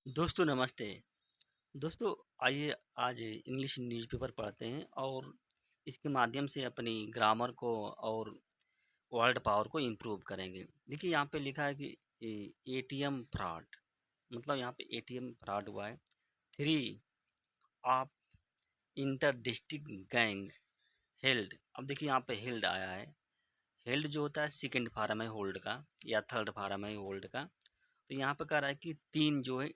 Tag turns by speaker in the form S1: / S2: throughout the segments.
S1: दोस्तों नमस्ते। दोस्तों आइए आज इंग्लिश न्यूज़पेपर पढ़ते हैं और इसके माध्यम से अपनी ग्रामर को और वर्ड पावर को इम्प्रूव करेंगे। देखिए यहाँ पे लिखा है कि एटीएम फ्रॉड, मतलब यहाँ पे एटीएम फ्रॉड हुआ है। 3 of inter district gang held. अब देखिए यहाँ पे हेल्ड आया है। हेल्ड जो होता है सेकंड फॉर्म है होल्ड का या थर्ड फॉर्म है होल्ड का। तो यहाँ पे कह रहा है कि 3 जो है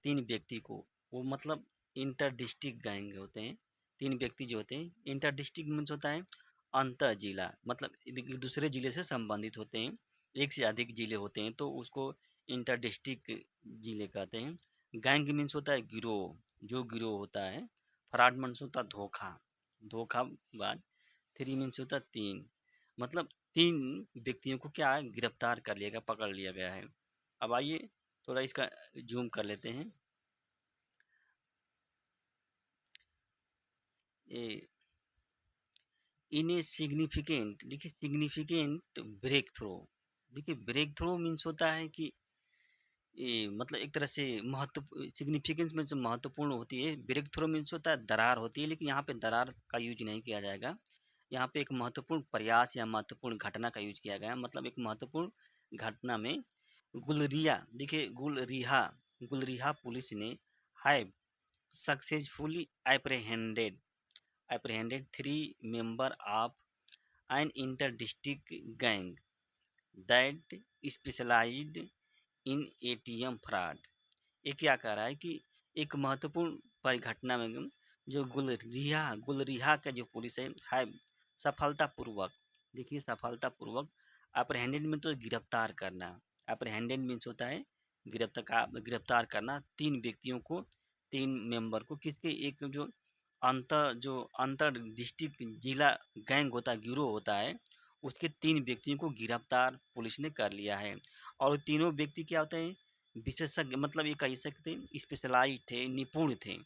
S1: 3 व्यक्ति को, वो मतलब इंटर डिस्ट्रिक्ट गैंग होते हैं। 3 व्यक्ति जो होते हैं, इंटर डिस्ट्रिक्ट मीन्स होता है अंतर जिला, मतलब एक दूसरे जिले से संबंधित होते हैं। एक से अधिक जिले होते हैं तो उसको इंटर डिस्ट्रिक्ट जिले कहते हैं। गैंग मीन्स होता है गिरोह, जो गिरोह होता है। फ्रॉड मीन्स होता है धोखा, धोखाबाज। 3 मीन्स होता है 3, मतलब 3 व्यक्तियों को क्या है, गिरफ्तार कर लिया गया, पकड़ लिया गया है। अब आइए थोड़ा इसका जूम कर लेते हैं। ए, इन ए सिग्निफिकेंट, देखिए सिग्निफिकेंट ब्रेक थ्रो। देखिए ब्रेक थ्रो मीन्स होता है कि ये मतलब एक तरह से महत्व, सिग्निफिकेंस मीन्स महत्वपूर्ण होती है। ब्रेक थ्रो मीन्स होता है दरार होती है, लेकिन यहाँ पे दरार का यूज नहीं किया जाएगा। यहाँ पे एक महत्वपूर्ण प्रयास या महत्वपूर्ण घटना का यूज किया गया है। मतलब एक महत्वपूर्ण घटना में गुलरिया, देखिए गुलरिहा पुलिस ने have successfully apprehended 3 member of an inter-district gang that specialized in ATM fraud। ये क्या कह रहा है कि एक महत्वपूर्ण परिघटना में जो गुलरिहा का जो पुलिस है सफलतापूर्वक, देखिए सफलतापूर्वक, अप्रहेंडेड में तो गिरफ्तार करना, अप्रहेंडेड मीन्स होता है गिरफ्तार करना 3 व्यक्तियों को, 3 मेंबर को, किसके, एक जो अंतर डिस्ट्रिक्ट जिला गैंग होता है, गिरोह होता है, उसके 3 व्यक्तियों को गिरफ्तार पुलिस ने कर लिया है। और तीनों व्यक्ति क्या होते हैं, विशेषज्ञ, मतलब ये कह सकते हैं स्पेशलाइज थे, निपुण थे।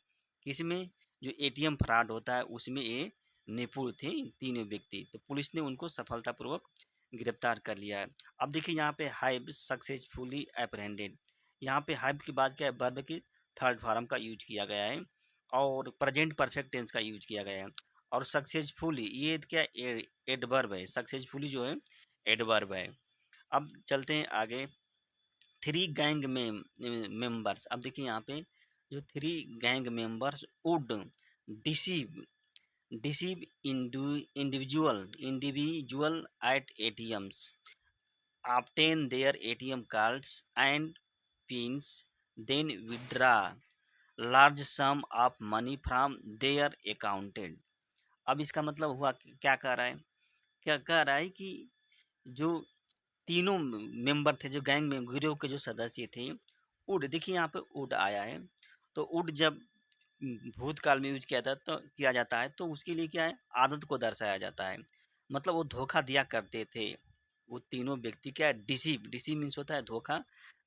S1: किसमें, जो एटीएम फ्रॉड होता है उसमें ये निपुण थे तीनों व्यक्ति। तो पुलिस ने उनको सफलतापूर्वक गिरफ्तार कर लिया है। अब देखिए यहाँ पे हैव सक्सेसफुली अप्रहेंडेड, यहाँ पे हैव की बात क्या है, वर्ब की थर्ड फॉर्म का यूज किया गया है और प्रेजेंट परफेक्ट टेंस का यूज किया गया है। और सक्सेसफुली ये क्या, एडवर्ब है, सक्सेसफुली जो है एडवर्ब है। अब चलते हैं आगे। 3 गैंग में मेंबर्स, अब देखिए यहाँ पे जो 3 gang members would deceive deceive individual eight ATMs, obtain their ATM cards and pins, then withdraw large sum of money from their accounted। अब इसका मतलब हुआ क्या कह रहा है, क्या कह रहा है कि जो तीनों मेंबर थे, जो गैंग में गिरोह के जो सदस्य थे, वुड, देखिए यहाँ पे वुड आया है। तो वुड जब भूतकाल में यूज किया जाता है तो उसके लिए क्या है, आदत को दर्शाया जाता है। मतलब वो धोखा दिया करते थे। वो तीनों व्यक्ति क्या है, डिसीव मीन्स होता है धोखा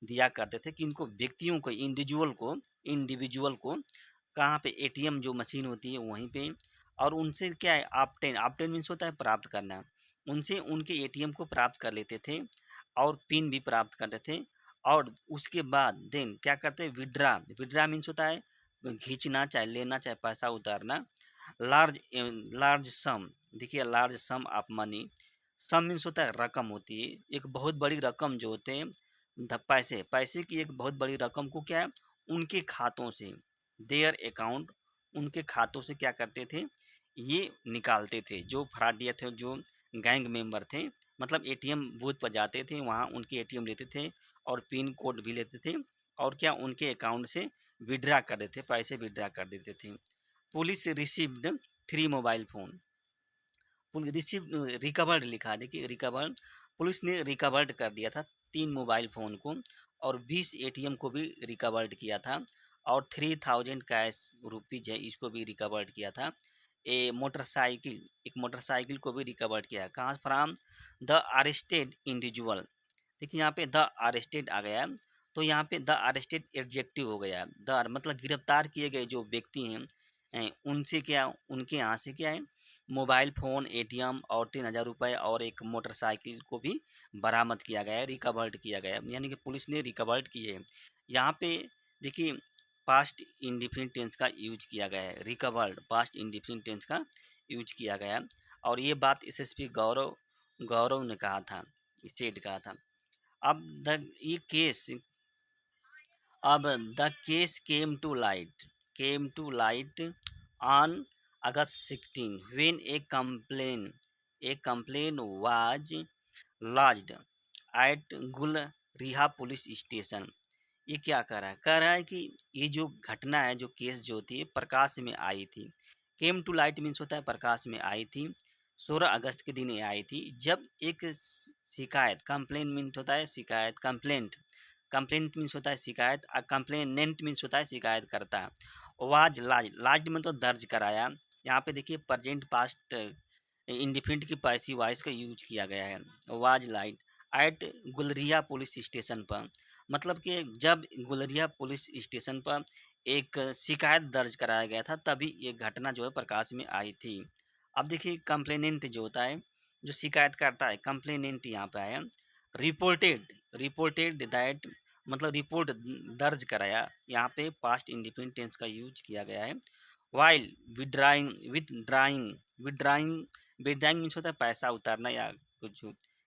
S1: दिया करते थे, कि इनको व्यक्तियों को, इंडिविजुअल को कहाँ पे, एटीएम जो मशीन होती है वहीं पे। और उनसे क्या है, ऑब्टेन मीन्स होता है प्राप्त करना। उनसे उनके एटीएम को प्राप्त कर लेते थे और पिन भी प्राप्त करते थे। और उसके बाद देन क्या करते हैं, विड्रा मीन्स होता है खींचना, चाहे लेना, चाहे पैसा उतारना। लार्ज लार्ज सम, देखिए large sum of money, sum means होता है रकम होती है, एक बहुत बड़ी रकम जो होते हैं, पैसे पैसे की एक बहुत बड़ी रकम को क्या है, उनके खातों से, देयर अकाउंट, उनके खातों से क्या करते थे, ये निकालते थे। जो फ्रॉडिया थे, जो गैंग मेंबर थे, मतलब एटीएम बूथ पर जाते थे, वहाँ उनके एटीएम लेते थे और पिन कोड भी लेते थे, और क्या उनके अकाउंट से विड्रा कर देते, पैसे विड्रा कर देते थे। Police received 3 mobile phone, receive recovered लिखा है, देखिए रिकवर्ड, पुलिस ने रिकवर्ड कर दिया था 3 मोबाइल फ़ोन को, और 20 एटीएम को भी रिकवर्ड किया था, और 3000 कैश रुपीज है इसको भी रिकवर्ड किया था। एक मोटरसाइकिल को भी रिकवर्ड किया, कहाँ फ्राम द अरेस्टेड इंडिविजुअल। देखिए यहाँ पे द अरेस्टेड आ गया है, तो यहाँ पे द अरेस्टेड एडजेक्टिव हो गया। द मतलब गिरफ्तार किए गए जो व्यक्ति हैं, उनसे क्या, उनके यहाँ से क्या है, मोबाइल फ़ोन, एटीएम और 3000 रुपये और एक मोटरसाइकिल को भी बरामद किया गया है, रिकवर्ड किया गया है, यानी कि पुलिस ने रिकवर्ड किए हैं। यहाँ पे देखिए पास्ट इंडिफिनिट टेंस का यूज किया गया है, रिकवर्ड पास्ट इंडिफिनिट टेंस का यूज किया गया है। और ये बात एसएसपी गौरव गौरव ने कहा था, स्टेट कहा था। अब द ये केस अब the case came to light on August 16 when a complaint was lodged at Gulriha police station. ये क्या कह रहा है कि ये जो घटना है, जो केस जो थी प्रकाश में आई थी। केम टू लाइट मीन्स होता है प्रकाश में आई थी। 16 अगस्त के दिन ये आई थी जब एक शिकायत, कंप्लेन मीन्स होता है शिकायत, कंप्लेंट मीन्स होता है शिकायत, कंप्लेनेंट मीन्स होता है शिकायत करता। वाज लाज में तो दर्ज कराया। यहाँ पे देखिए प्रेजेंट पास्ट इंडिफिनिट की पैसिव वॉइस का यूज किया गया है। Was light at Gulariya police station पर, मतलब कि जब गुलरिया पुलिस स्टेशन पर एक शिकायत दर्ज कराया गया था तभी ये घटना जो है प्रकाश में आई थी। अब देखिए कंप्लेनेंट जो होता है, जो शिकायत करता है, कंप्लेनेंट यहाँ पे आया। रिपोर्टेड रिपोर्टेड दैट, मतलब रिपोर्ट दर्ज कराया। यहाँ पे पास्ट इंडिफिनिट टेंस का यूज किया गया है। While withdrawing withdrawing withdrawing means होता है पैसा उतारना या कुछ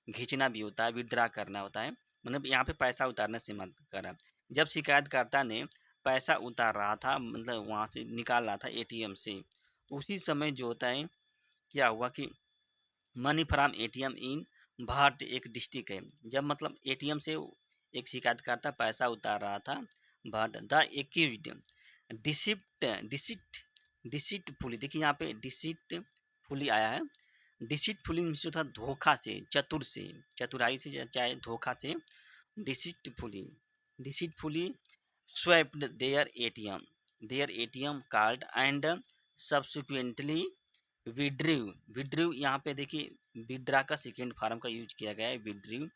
S1: खींचना भी होता है, विड्रा करना होता है, मतलब यहाँ पे पैसा उतारने से मत करा। जब शिकायतकर्ता ने पैसा उतार रहा था, मतलब वहाँ से निकाल रहा था एटीएम से, तो उसी समय जो होता है क्या हुआ कि मनी फ्रॉम एटीएम इन भाट एक डिस्ट्रिक्ट है, जब मतलब एटीएम से एक शिकायतकर्ता पैसा उतार रहा था बट द एक्यूज्ड डिसिप्ट डिसिट डिसिटफुली, देखिए यहाँ पे डिसिटफुली आया है। डिसिटफुली मीन्स था धोखा से, चतुर से, चतुराई से, चाहे धोखा से। Deceitfully deceitfully swiped their ATM card and subsequently withdrew यहाँ पे देखिए विड्रा का सेकेंड फार्म का यूज किया गया है, विड्रीव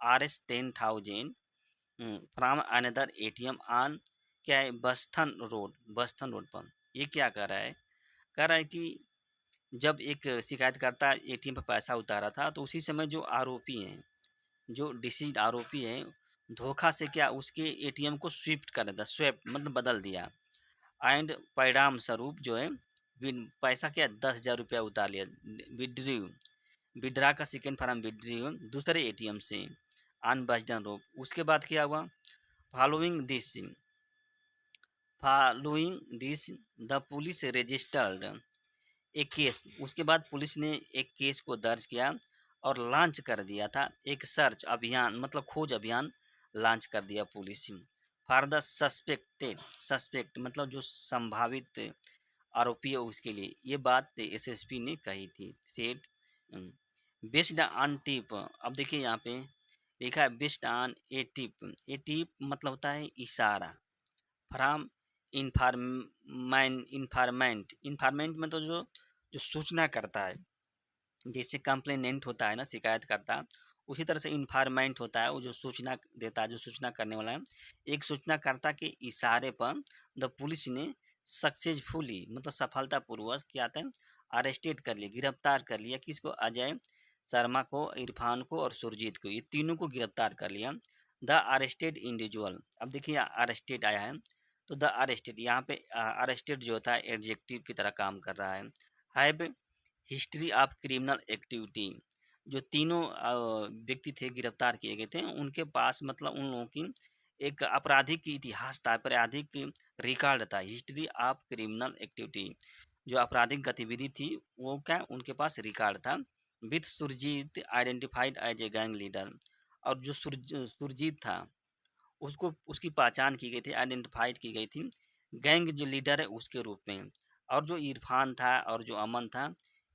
S1: Rs 10,000 from another ATM on, क्या है, बस्थन रोड पर। ये क्या कर रहा है, कह रहा है कि जब एक शिकायतकर्ता एटीएम पर पैसा उतारा था तो उसी समय जो आरोपी हैं, जो डिसीज आरोपी हैं, धोखा से क्या उसके एटीएम को स्विफ्ट कर दिया, स्वेप्ट मतलब बदल दिया। एंड परिणाम स्वरूप जो है पैसा क्या 10,000 रुपया उतार लिया। विड्रीव विड्रा का सेकेंड फार्म विड्रीव दूसरे एटीएम से ऑन बजडन रोड। उसके बाद क्या हुआ, following this the police registered एक केस, उसके बाद पुलिस ने एक केस को दर्ज किया और लॉन्च कर दिया था एक सर्च अभियान, मतलब खोज अभियान लॉन्च कर दिया पुलिस फॉर द सस्पेक्ट मतलब जो संभावित आरोपी है उसके लिए। ये बात एसएसपी ने कही थी। सेट बेस्ड ऑन टिप, अब देखिए यहाँ पे लिखा है बेस्ड ऑन ए टिप मतलब होता है इशारा। फ्रॉम इन्फार्मेंट में तो जो सूचना करता है, जैसे कंप्लेनेंट होता है ना शिकायत करता, उसी तरह से इन्फार्मेंट होता है वो जो सूचना देता है, जो सूचना करने वाला है। एक सूचनाकर्ता के इशारे पर द पुलिस ने सक्सेसफुली मतलब सफलतापूर्वक क्या था, अरेस्टेड कर लिया, गिरफ्तार कर लिया। किसको, अजय शर्मा को, इरफान को और सुरजीत को, ये तीनों को गिरफ्तार कर लिया। द अरेस्टेड इंडिविजुअल, अब देखिए अरेस्टेड आया है तो द अरेस्टेड यहाँ पे अरेस्टेड जो होता है एडजेक्टिव की तरह काम कर रहा है। Have history of criminal activity, जो तीनों व्यक्ति थे गिरफ्तार किए गए थे, उनके पास मतलब उन लोगों की एक आपराधिक इतिहास था, आपराधिक रिकॉर्ड था। हिस्ट्री ऑफ क्रिमिनल एक्टिविटी, जो आपराधिक गतिविधि थी वो क्या उनके पास रिकॉर्ड था। With Surjit identified as a gang leader, और जो सुरजीत था उसको उसकी पहचान की गई थी, आइडेंटिफाइड की गई थी गैंग जो लीडर है उसके रूप में। और जो इरफान था और जो अमन था,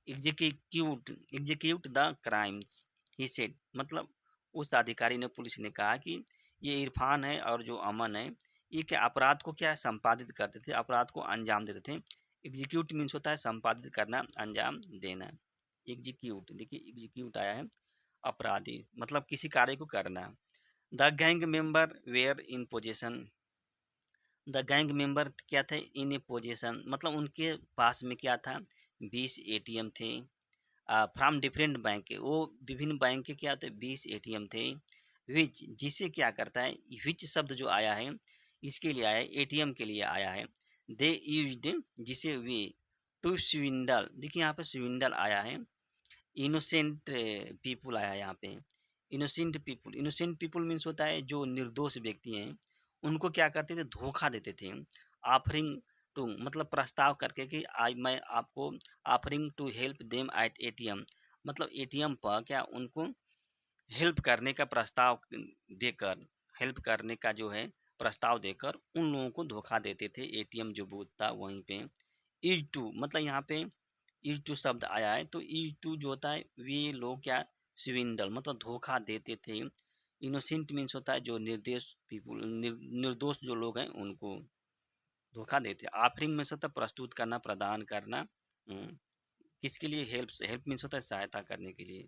S1: execute the crimes he said, मतलब उस अधिकारी ने, पुलिस ने कहा कि ये इरफान है और जो अमन है ये क्या अपराध को क्या है संपादित करते थे, अपराध को अंजाम देते थे। एग्जीक्यूट मीन्स होता है संपादित करना, अंजाम देना। एग्जीक्यूट, देखिए एग्जीक्यूट आया है अपराधी मतलब किसी कार्य को करना। The gang member were in position, the gang member क्या थे, इन ए पोजीशन मतलब उनके पास में क्या था, 20 एटीएम थे फ्रॉम डिफरेंट बैंक के, वो विभिन्न बैंक के क्या थे, 20 एटीएम थे। विच जिसे क्या करता है, विच शब्द जो आया है इसके लिए आया है, एटीएम के लिए आया है। दे यूज्ड, जिसे वे, टू स्विंडल, देखिए यहाँ पे स्विंडल आया है। इनोसेंट पीपुल आया है यहाँ पे। इनोसेंट पीपुल मीन्स होता है जो निर्दोष व्यक्ति हैं, उनको क्या करते थे, धोखा देते थे। ऑफरिंग टू मतलब प्रस्ताव करके कि आज मैं आपको, offering to help them at ATM, मतलब एटीएम पर क्या उनको हेल्प करने का प्रस्ताव देकर, हेल्प करने का जो है प्रस्ताव देकर उन लोगों को धोखा देते थे। एटीएम जो बूथ था वहीं पे। इज टू मतलब यहाँ पे इज टू शब्द आया है, तो इज टू जो होता है वे लोग क्या, स्विंडल मतलब धोखा देते थे। इनोसेंट मीन्स होता है जो निर्दोष पीपुल, निर्दोष जो लोग हैं उनको धोखा देते। ऑफरिंग में से होता है प्रस्तुत करना, प्रदान करना। किसके लिए, हेल्प, हेल्प मीन्स होता है सहायता करने के लिए।